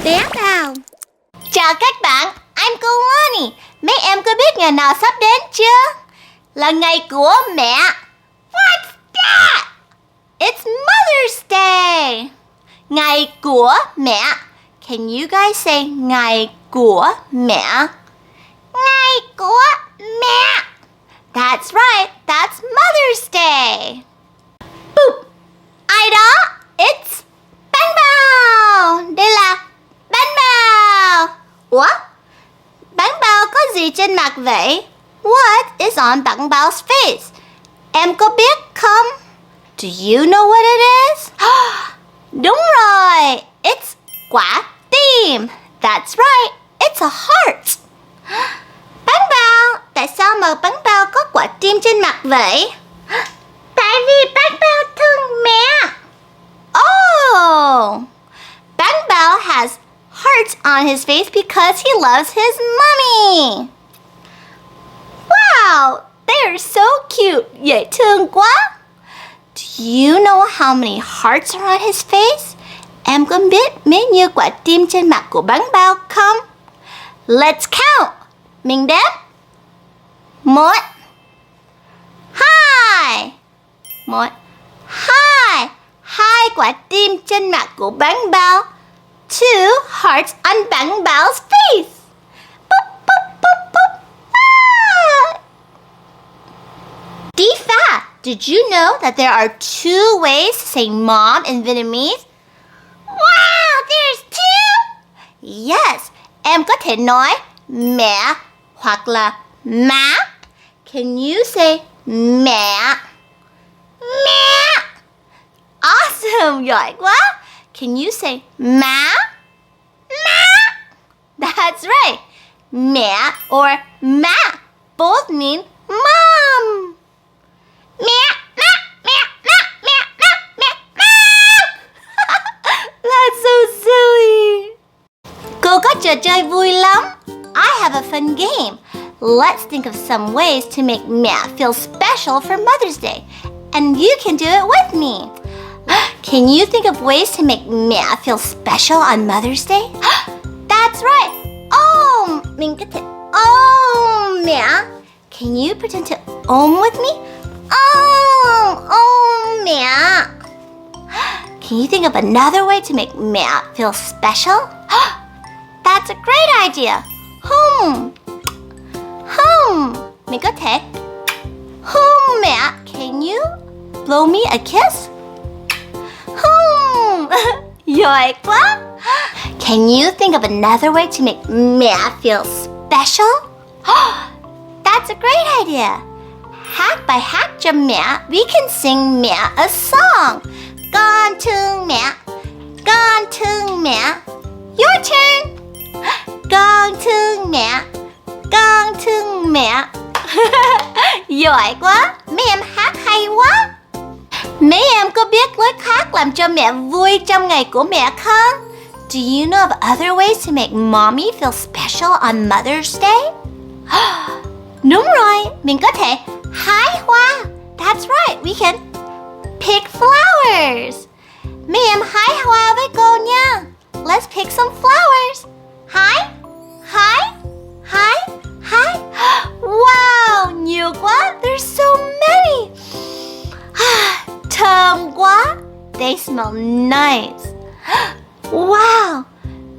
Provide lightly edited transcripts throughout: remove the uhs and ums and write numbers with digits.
Bé nào. Chào các bạn, I'm cô Lani. Mấy em có biết ngày nào sắp đến chưa? Là ngày của mẹ. What's that? It's Mother's Day. Ngày của mẹ. Can you guys say ngày của mẹ? Ngày của mẹ. That's right, that's Mother's Day. Boop. Ai đó? It's bánh bao. Đây là bánh bao. Ủa? Bánh bao có gì trên mặt vậy? What is on bánh bao's face? Em có biết không? Do you know what it is? Đúng rồi, it's quả tim. That's right, it's a heart. Bánh bao, tại sao mà bánh bao có quả tim trên mặt vậy? Tại vì bánh bao thương mẹ. Oh, bánh bao has hearts on his face because he loves his mommy. Wow, they are so cute. Dễ thương quá. Do you know how many hearts are on his face? Em có biết mấy nhiêu quả tim trên mặt của bánh bao không? Let's count. Mình đếm. 1 2 1 2 2 quả tim trên mặt của bánh bao. 2 hearts on bánh bao's face. Boop, boop, boop, boop. Ah. Phát, did you know that there are 2 ways to say mom in Vietnamese? Wow, there's 2? Yes, em có thể nói mẹ hoặc là má. Can you say mẹ? Mẹ. Awesome, giỏi quá. Can you say má? Má. That's right. Mẹ or má both mean mom. Mẹ, má, mẹ, má, mẹ, má, mẹ, má. That's so silly. Cô có trò chơi vui lắm. I have a fun game. Let's think of some ways to make mẹ feel special for Mother's Day. And you can do it with me. Can you think of ways to make mẹ feel special on Mother's Day? That's right. Oh, mình có thể ôm mẹ. Can you pretend to ôm with me? Ôm mẹ. Can you think of another way to make mẹ feel special? That's a great idea. Mình có thể hôn mẹ. Can you blow me a kiss? Giỏi quá. Can you think of another way to make mẹ feel special? That's a great idea. Hát bài hát cho mẹ. We can sing mẹ a song. Con thương mẹ. Con thương mẹ. Your turn. Con thương mẹ. Con thương mẹ. Giỏi quá. Mấy em hát hay quá. Mấy em có biết lối khác làm cho mẹ vui trong ngày của mẹ không? Do you know of other ways to make mommy feel special on Mother's Day? Đúng rồi, mình có thể hái hoa. That's right, we can pick flowers. Mấy em hái hoa với cô nha. Let's pick some flowers. Hái, hái, hái, hái. Wow, nhiều quá. There's so many. Thơm quá. They smell nice. Wow,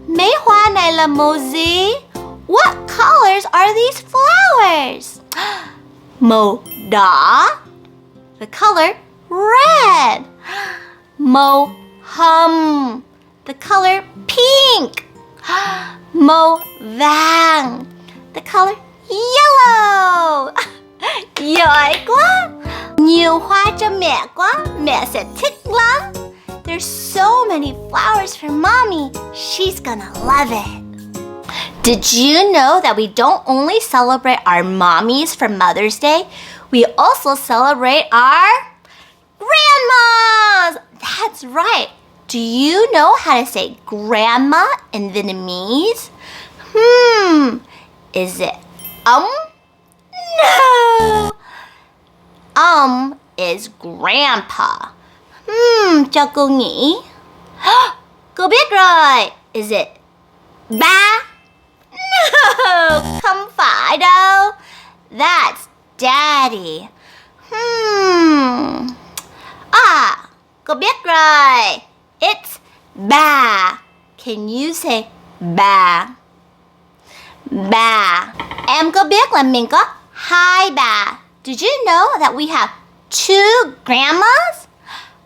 mấy hoa này là màu gì? What colors are these flowers? Màu đỏ. The color red. Màu hồng. The color pink. Màu vàng. The color yellow. Giỏi quá. Nhiều hoa cho mẹ quá. Mẹ sẽ thích lắm. There's so many flowers for mommy. She's gonna love it. Did you know that we don't only celebrate our mommies for Mother's Day, we also celebrate our grandmas? That's right. Do you know how to say grandma in Vietnamese? Is it No. Is grandpa. Cho cô nghĩ. Cô biết rồi. Is it ba? No, không phải đâu. That's daddy. Cô biết rồi. It's ba. Can you say ba? Ba. Em có biết là mình có hai bà. Did you know that we have two grandmas?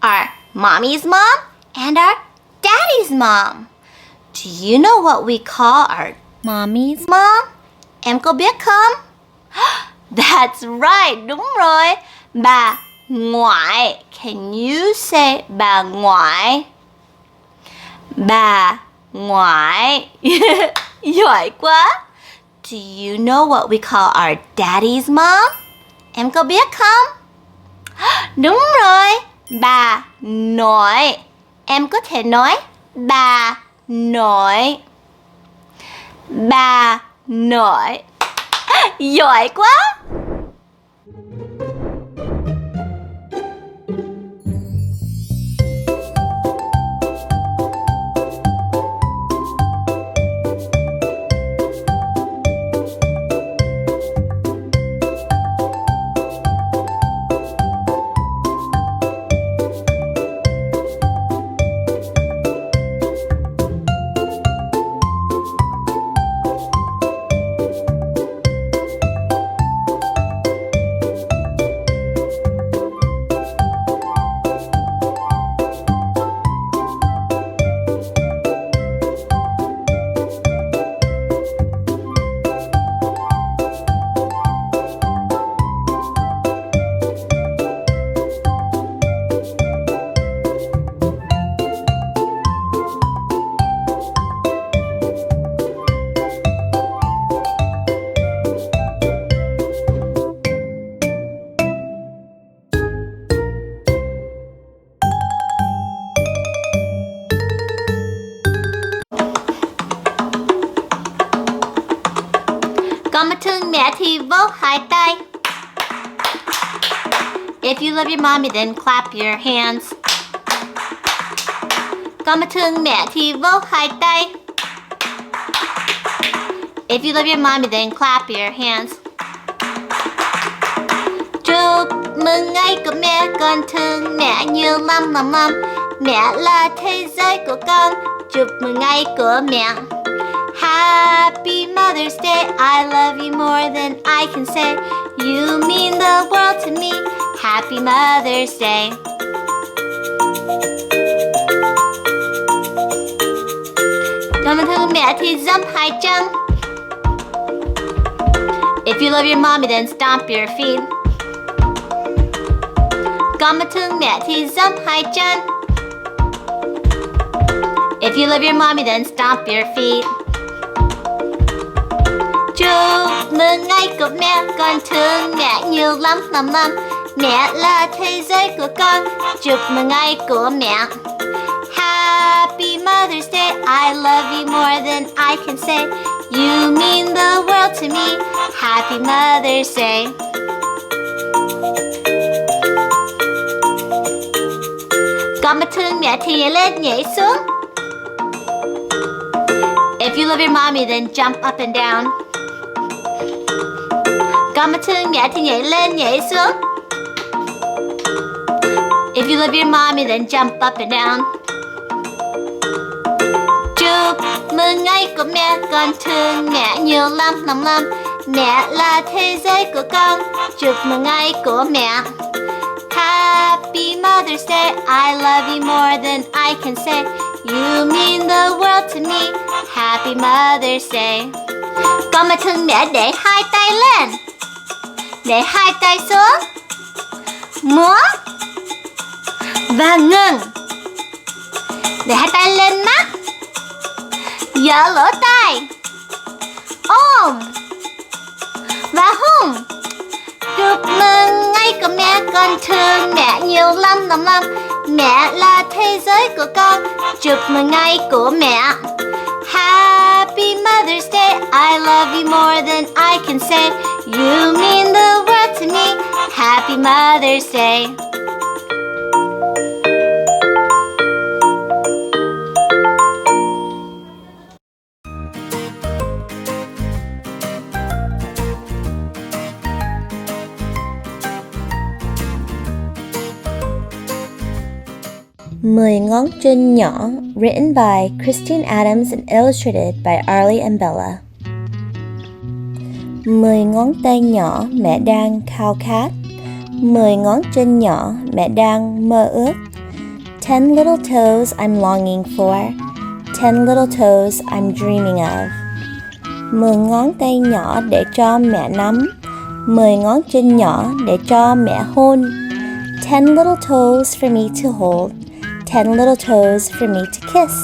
Our mommy's mom and our daddy's mom. Do you know what we call our mommy's mom? Em có biết không? That's right, đúng rồi. Bà ngoại. Can you say bà ngoại? Bà ngoại. Giỏi quá. Do you know what we call our daddy's mom? Em có biết không? Đúng rồi. Bà nội. Em có thể nói bà nội. Bà nội. Giỏi quá. Con mà thương mẹ thì vỗ hai tay. If you love your mommy, then clap your hands. Con mà thương mẹ thì vỗ hai tay. If you love your mommy, then clap your hands. Chúc mừng ngày của mẹ, con thương mẹ nhiều lắm lắm lắm. Mẹ là thế giới của con. Chúc mừng ngày của mẹ. Happy Mother's Day, I love you more than I can say. You mean the world to me. Happy Mother's Day. Con mà thương mẹ thì giẫm hai chân. If you love your mommy, then stomp your feet. Con mà thương mẹ thì giẫm hai chân. If you love your mommy, then stomp your feet. Chúc mừng ngày của mẹ, con thương mẹ nhiều lắm lắm lắm. Mẹ là thế giới của con. Chúc mừng ngày của mẹ. Happy Mother's Day, I love you more than I can say. You mean the world to me. Happy Mother's Day. Con mà thương mẹ thì nhảy lên nhảy xuống. If you love your mommy, then jump up and down. Con mà thương mẹ thì nhảy lên nhảy xuống. If you love your mommy, then jump up and down. Chúc mừng ngày của mẹ, con thương mẹ nhiều lắm lắm lắm. Mẹ là thế giới của con. Chúc mừng ngày của mẹ. Happy Mother's Day, I love you more than I can say. You mean the world to me. Happy Mother's Day. Con mà thương mẹ để hai tay lên. Để hai tay xuống. Múa. Và ngừng. Để hai tay lên mắt. Giở lỗ tai. Ôm. Và hôn. Chúc mừng ngày của mẹ, con thương mẹ nhiều lắm lắm lắm. Mẹ là thế giới của con. Chúc mừng ngày của mẹ. Happy Mother's Day, I love you more than I can say. You mean the world to me. Happy Mother's Day. 10 ngón chân nhỏ, written by Christine Adams and illustrated by Arlie and Bella. 10 ngón tay nhỏ, mẹ đang khao khát. 10 ngón chân nhỏ, mẹ đang mơ ước. 10 little toes I'm longing for. 10 little toes I'm dreaming of. 10 ngón tay nhỏ để cho mẹ nắm. 10 ngón chân nhỏ để cho mẹ hôn. 10 little toes for me to hold. 10 little toes for me to kiss.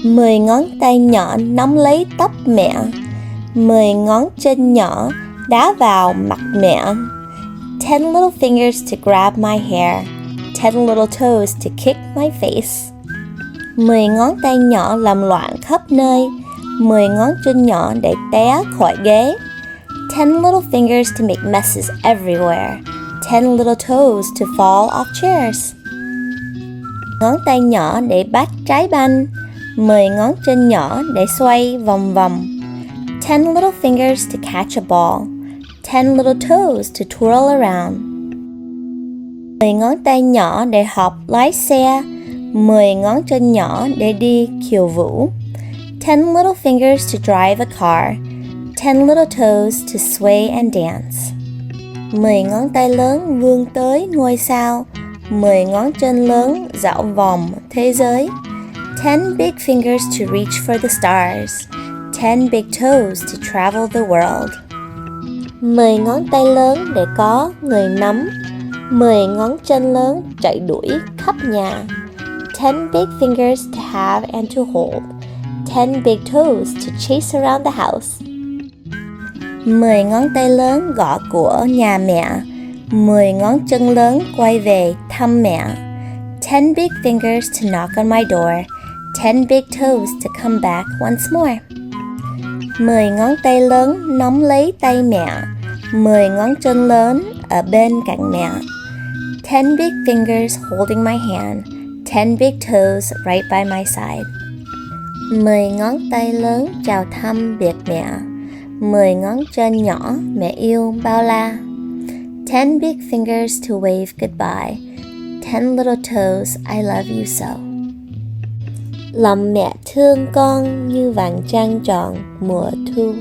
10 ngón tay nhỏ nắm lấy tóc mẹ. 10 ngón chân nhỏ đá vào mặt mẹ. 10 little fingers to grab my hair. 10 little toes to kick my face. 10 ngón tay nhỏ làm loạn khắp nơi. 10 ngón chân nhỏ để té khỏi ghế. 10 little fingers to make messes everywhere. 10 little toes to fall off chairs. Ngón tay nhỏ để bắt trái banh. 10 ngón chân nhỏ để xoay vòng vòng. 10 little fingers to catch a ball. 10 little toes to twirl around. 10 ngón tay nhỏ để học lái xe. 10 ngón chân nhỏ để đi khiêu vũ. 10 little fingers to drive a car. 10 little toes to sway and dance. 10 ngón tay lớn vươn tới ngôi sao. 10 ngón chân lớn dạo vòng thế giới. 10 big fingers to reach for the stars. 10 big toes to travel the world. 10 ngón tay lớn để có người nắm. 10 ngón chân lớn chạy đuổi khắp nhà. 10 big fingers to have and to hold. 10 big toes to chase around the house. 10 ngón tay lớn gõ cửa nhà mẹ. 10 ngón chân lớn quay về thăm mẹ. 10 big fingers to knock on my door. 10 big toes to come back once more. 10 ngón tay lớn nắm lấy tay mẹ. 10 ngón chân lớn ở bên cạnh mẹ. 10 big fingers holding my hand. 10 big toes right by my side. 10 ngón tay lớn chào thăm biệt mẹ. 10 ngón chân nhỏ mẹ yêu bao la. 10 big fingers to wave goodbye. 10 little toes I love you so. Lòng mẹ thương con như vầng trăng tròn mùa thu.